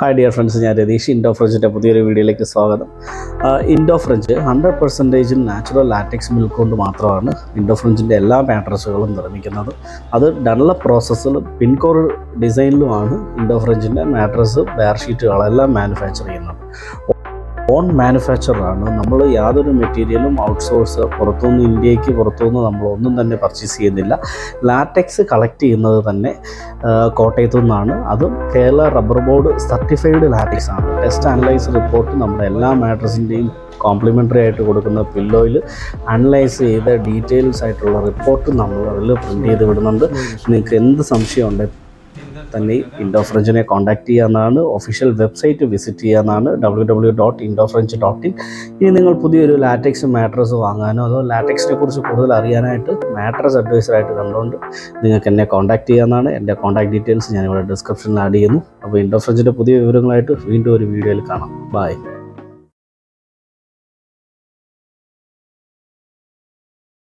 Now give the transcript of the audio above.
Hi dear friends, ഞാൻ Ratheesh. Indo ഫ്രഞ്ചിൻ്റെ പുതിയൊരു വീഡിയോയിലേക്ക് സ്വാഗതം. Indo French 100% natural latex milk കൊണ്ട് മാത്രമാണ് ഇൻഡോ ഫ്രഞ്ചിൻ്റെ എല്ലാ മാട്രസുകളും നിർമ്മിക്കുന്നത്. അത് ഡൺലപ്പ് പ്രോസസ്സിലും പിൻകോർ ഡിസൈനിലുമാണ് ഇൻഡോ ഫ്രഞ്ചിൻ്റെ മാട്രസ് ബെയർഷീറ്റുകളെല്ലാം മാനുഫാക്ചർ ചെയ്യുന്നത്. ഓൺ മാനുഫാക്ചറാണ്. നമ്മൾ യാതൊരു മെറ്റീരിയലും ഔട്ട്സോഴ്സ് ഇന്ത്യക്ക് പുറത്തുനിന്ന് നമ്മളൊന്നും തന്നെ പർച്ചേസ് ചെയ്യുന്നില്ല. ലാറ്റക്സ് കളക്ട് ചെയ്യുന്നത് തന്നെ കോട്ടയത്തു നിന്നാണ്. അതും Kerala rubber board certified latex ആണ്. ടെസ്റ്റ് അനലൈസ് റിപ്പോർട്ട് നമ്മുടെ എല്ലാ മാട്രസിൻ്റെയും കോംപ്ലിമെൻ്ററി ആയിട്ട് കൊടുക്കുന്ന പില്ലോയിൽ അനലൈസ് ചെയ്ത ഡീറ്റെയിൽസ് ആയിട്ടുള്ള റിപ്പോർട്ട് നമ്മൾ അതിൽ പ്രിൻ്റ് ചെയ്ത് വിടുന്നുണ്ട്. നിങ്ങൾക്ക് എന്ത് സംശയം ഉണ്ടെങ്കിൽ തന്നെ ഇൻഡോ ഫ്രഞ്ചിനെ കോൺടാക്ട് ചെയ്യാവുന്നതാണ്. ഒഫീഷ്യൽ വെബ്സൈറ്റ് വിസിറ്റ് ചെയ്യാവുന്നതാണ് www.indofrench.in. ഇനി നിങ്ങൾ പുതിയൊരു ലാറ്റക്സ് മാട്രസ് വാങ്ങാനോ അതോ ലാറ്റക്സിനെ കുറിച്ച് കൂടുതൽ അറിയാനായിട്ട് മാട്രസ് അഡ്വൈസറായിട്ട് കണ്ടുകൊണ്ട് നിങ്ങൾക്ക് എന്നെ കോൺടാക്ട് ചെയ്യാവുന്നതാണ്. എൻ്റെ കോൺടാക്ട് ഡീറ്റെയിൽസ് ഞാനിവിടെ ഡിസ്ക്രിപ്ഷനിൽ ആഡ് ചെയ്യുന്നു. അപ്പോൾ ഇൻഡോ ഫ്രഞ്ചിൻ്റെ പുതിയ വിവരങ്ങളായിട്ട് വീണ്ടും ഒരു വീഡിയോയിൽ കാണാം. ബൈ.